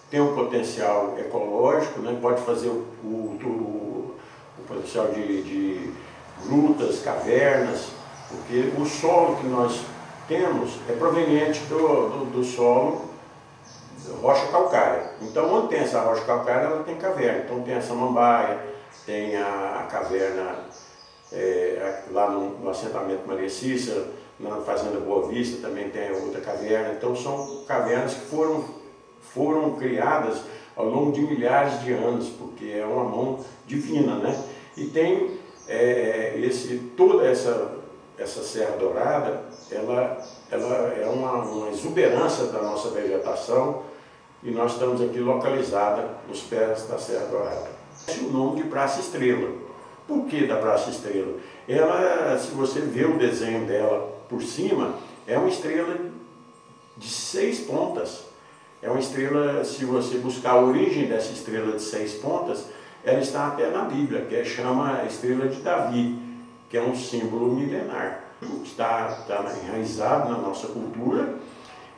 tem um potencial ecológico, né? Pode fazer o potencial de grutas, cavernas, porque o solo que nós temos é proveniente do solo rocha calcária. Então, onde tem essa rocha calcária, ela tem caverna. Então, tem a Samambaia, tem a caverna lá no assentamento Maria Cícera, na Fazenda Boa Vista também tem outra caverna. Então, são cavernas que foram criadas ao longo de milhares de anos, porque é uma mão divina, né? E tem toda essa Serra Dourada, ela é uma exuberância da nossa vegetação, e nós estamos aqui localizada nos pés da Serra Dourada. O nome de Praça Estrela. Por que da Praça Estrela? Ela, se você vê o desenho dela por cima, é uma estrela de 6 pontas. É uma estrela, se você buscar a origem dessa estrela de 6 pontas, ela está até na Bíblia, que chama a Estrela de Davi, que é um símbolo milenar. Está enraizado na nossa cultura,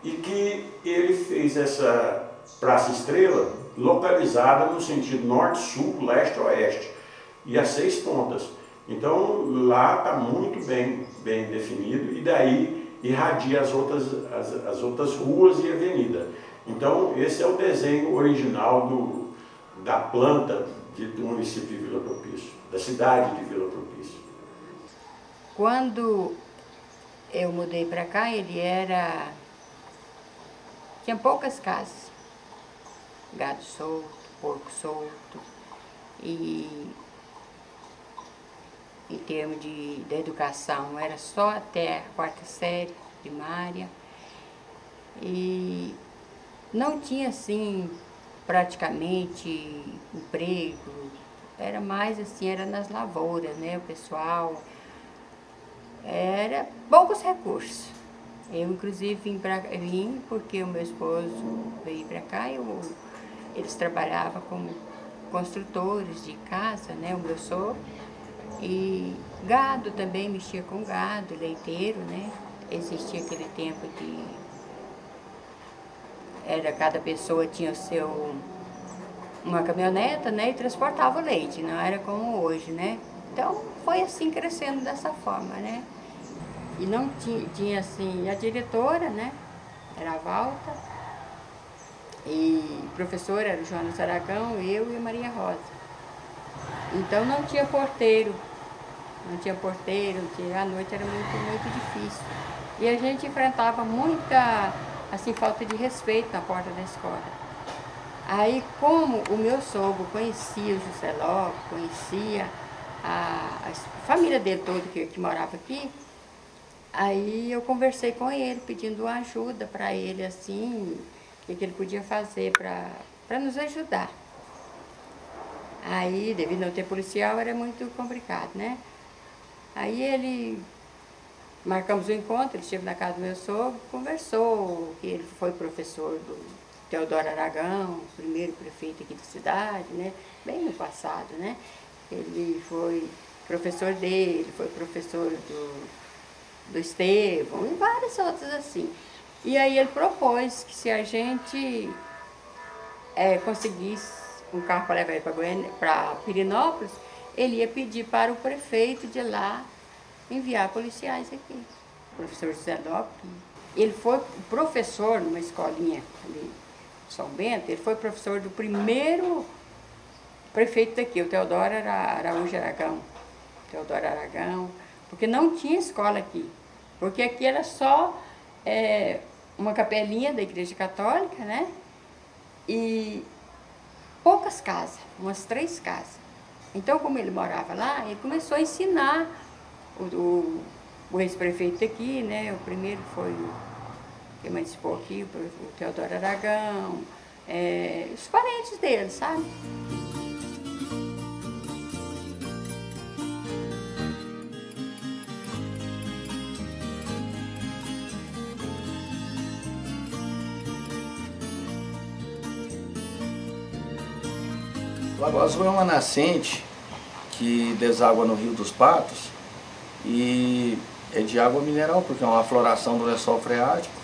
e que ele fez essa Praça Estrela localizada no sentido norte-sul, leste-oeste, e as 6 pontas. Então lá está muito bem definido, e daí irradia as outras ruas e avenida. Então esse é o desenho original da planta do município de Vila Propício, da cidade de Vila Propício. Quando eu mudei para cá, tinha poucas casas, gado solto, porco solto, e em termos da educação era só até a 4ª série primária, e não tinha assim praticamente emprego, era mais assim, era nas lavouras, né? O pessoal era poucos recursos. Eu, inclusive, vim porque o meu esposo veio para cá e eles trabalhavam como construtores de casa, né? O meu sogro. E gado também, mexia com gado, leiteiro, né? Existia aquele tempo que cada pessoa tinha uma caminhoneta, né? E transportava o leite, não era como hoje, né? Então, foi assim, crescendo dessa forma, né? E não tinha assim, a diretora, né? Era a Valta. E o professor era o Jonas Aragão, eu e a Maria Rosa. Então não tinha porteiro. Não tinha porteiro, à noite era muito difícil. E a gente enfrentava muita, assim, falta de respeito na porta da escola. Aí, como o meu sogro conhecia o José Lopes, conhecia a família dele toda que morava aqui, aí eu conversei com ele, pedindo ajuda para ele, assim, o que ele podia fazer para nos ajudar. Aí, devido não ter policial, era muito complicado, né? Aí marcamos o encontro, ele esteve na casa do meu sogro, conversou, que ele foi professor do Teodoro Aragão, primeiro prefeito aqui da cidade, né? Bem no passado, né? Ele foi professor dele, foi professor do Estevão e vários outros assim. E aí ele propôs que se a gente conseguisse um carro para levar ele para Pirenópolis, ele ia pedir para o prefeito de lá enviar policiais aqui. O professor José Lopes, ele foi professor numa escolinha ali em São Bento, ele foi professor do primeiro prefeito daqui, o Teodoro Araújo Aragão. Teodoro Aragão, porque não tinha escola aqui, porque aqui era só uma capelinha da Igreja Católica, né? E poucas casas, umas 3 casas. Então, como ele morava lá, ele começou a ensinar o ex-prefeito aqui, né? O primeiro foi que emancipou aqui, o Teodoro Aragão, os parentes dele, sabe? Lagoa Azul é uma nascente que deságua no Rio dos Patos e é de água mineral, porque é uma afloração do lençol freático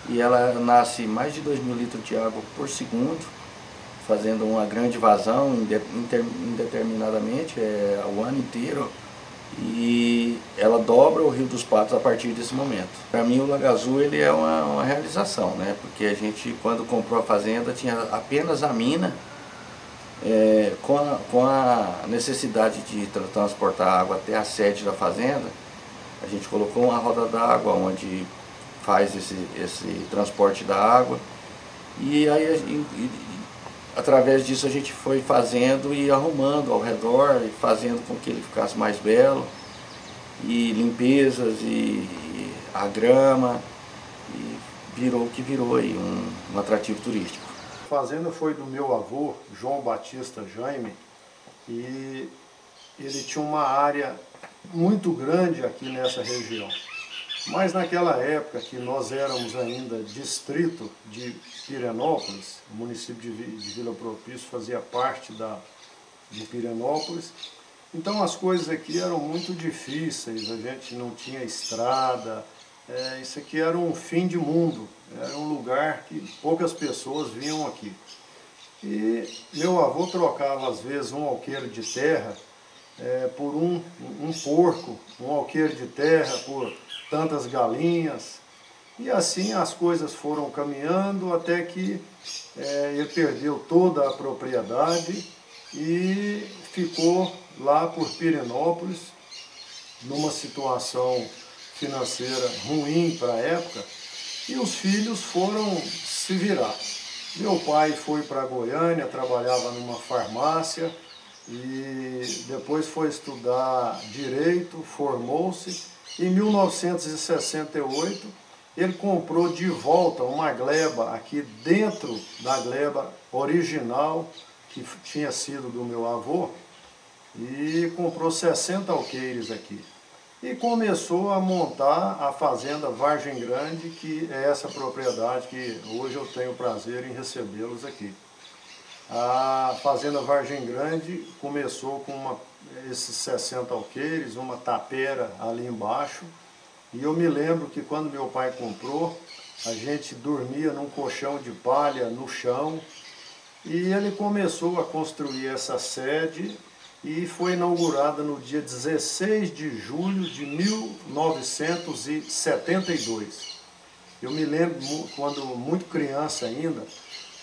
e ela nasce mais de 2.000 litros de água por segundo, fazendo uma grande vazão indeterminadamente, o ano inteiro, e ela dobra o Rio dos Patos a partir desse momento. Para mim o Lago Azul ele é uma realização, né? Porque a gente, quando comprou a fazenda, tinha apenas a mina. Com a necessidade de transportar água até a sede da fazenda, a gente colocou uma roda d'água onde faz esse transporte da água e aí através disso a gente foi fazendo e arrumando ao redor e fazendo com que ele ficasse mais belo, e limpezas e a grama, e virou o que virou aí, um atrativo turístico. A fazenda foi do meu avô, João Batista Jaime, e ele tinha uma área muito grande aqui nessa região. Mas naquela época que nós éramos ainda distrito de Pirenópolis, o município de Vila Propício fazia parte de Pirenópolis, então as coisas aqui eram muito difíceis, a gente não tinha estrada, isso aqui era um fim de mundo, era um lugar que poucas pessoas vinham aqui. E meu avô trocava às vezes um alqueire de terra por um porco, um alqueire de terra por tantas galinhas. E assim as coisas foram caminhando até que ele perdeu toda a propriedade e ficou lá por Pirenópolis, numa situação financeira ruim para a época, e os filhos foram se virar. Meu pai foi para Goiânia, trabalhava numa farmácia e depois foi estudar Direito, formou-se. Em 1968, ele comprou de volta uma gleba aqui dentro da gleba original, que tinha sido do meu avô, e comprou 60 alqueires aqui. E começou a montar a fazenda Vargem Grande, que é essa propriedade que hoje eu tenho o prazer em recebê-los aqui. A fazenda Vargem Grande começou com esses 60 alqueires, uma tapera ali embaixo. E eu me lembro que quando meu pai comprou, a gente dormia num colchão de palha no chão. E ele começou a construir essa sede e foi inaugurada no dia 16 de julho de 1972. Eu me lembro quando muito criança ainda,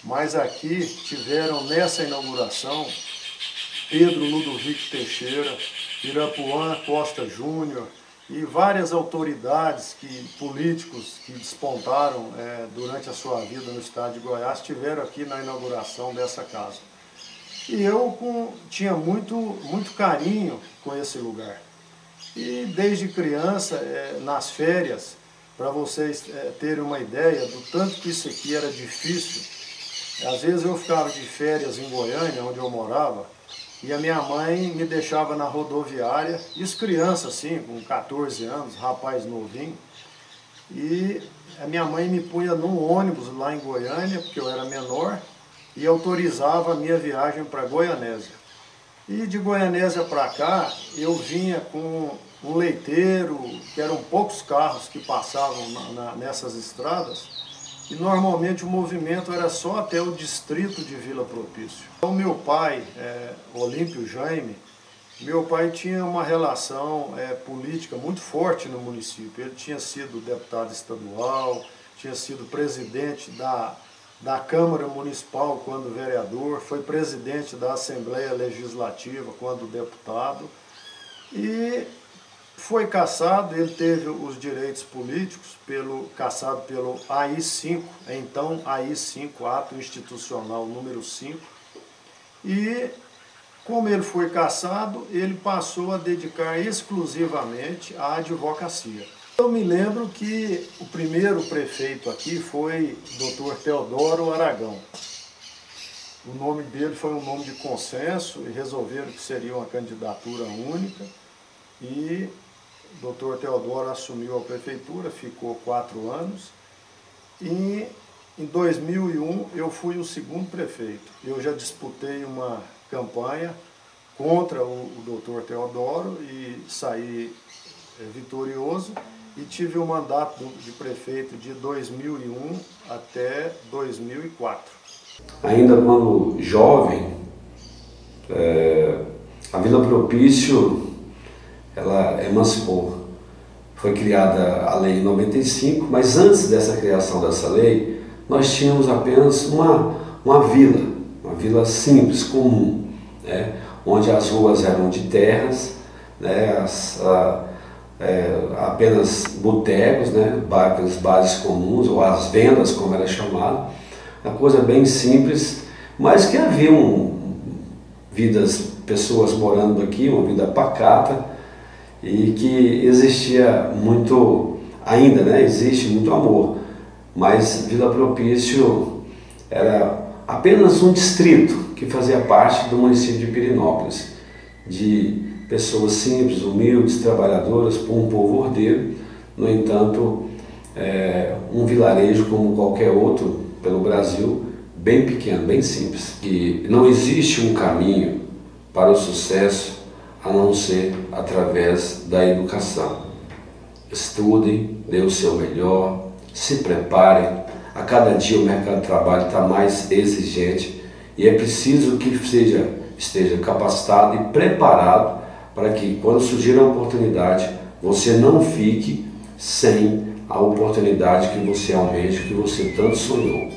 mas aqui tiveram nessa inauguração Pedro Ludovico Teixeira, Irapuã Costa Júnior e várias autoridades, políticos que despontaram durante a sua vida no estado de Goiás, estiveram aqui na inauguração dessa casa. E eu tinha muito carinho com esse lugar. E desde criança, nas férias, para vocês terem uma ideia do tanto que isso aqui era difícil, às vezes eu ficava de férias em Goiânia, onde eu morava, e a minha mãe me deixava na rodoviária, isso criança assim, com 14 anos, rapaz novinho, e a minha mãe me punha num ônibus lá em Goiânia, porque eu era menor, e autorizava a minha viagem para Goianésia. E de Goianésia para cá, eu vinha com um leiteiro, que eram poucos carros que passavam nessas estradas, e normalmente o movimento era só até o distrito de Vila Propício. Então meu pai, Olímpio Jaime, meu pai tinha uma relação política muito forte no município. Ele tinha sido deputado estadual, tinha sido presidente da Câmara Municipal quando vereador, foi presidente da Assembleia Legislativa quando deputado e foi cassado. Ele teve os direitos políticos cassado pelo AI-5, então AI-5, Ato Institucional número 5, e como ele foi cassado, ele passou a dedicar exclusivamente à advocacia. Eu me lembro que o primeiro prefeito aqui foi Dr. Teodoro Aragão. O nome dele foi um nome de consenso e resolveram que seria uma candidatura única. E o Dr. Teodoro assumiu a prefeitura, ficou 4 anos. E em 2001 eu fui o segundo prefeito. Eu já disputei uma campanha contra o Dr. Teodoro e saí vitorioso. E tive o mandato de prefeito de 2001 até 2004. Ainda quando jovem, a Vila Propício, ela emancipou. Foi criada a lei em 95, mas antes dessa criação dessa lei, nós tínhamos apenas uma vila simples, comum, né, onde as ruas eram de terras, né, apenas botecos, né, bares comuns, ou as vendas, como era chamado, uma coisa bem simples, mas que haviam pessoas morando aqui, uma vida pacata, e que existia muito, ainda, né, existe muito amor, mas Vila Propício era apenas um distrito que fazia parte do município de Pirenópolis, de pessoas simples, humildes, trabalhadoras, por um povo ordeiro. No entanto, um vilarejo como qualquer outro pelo Brasil, bem pequeno, bem simples. E não existe um caminho para o sucesso a não ser através da educação. Estudem, dê o seu melhor, se preparem. A cada dia o mercado de trabalho está mais exigente e é preciso que esteja capacitado e preparado para que, quando surgir a oportunidade, você não fique sem a oportunidade que você almeja, que você tanto sonhou.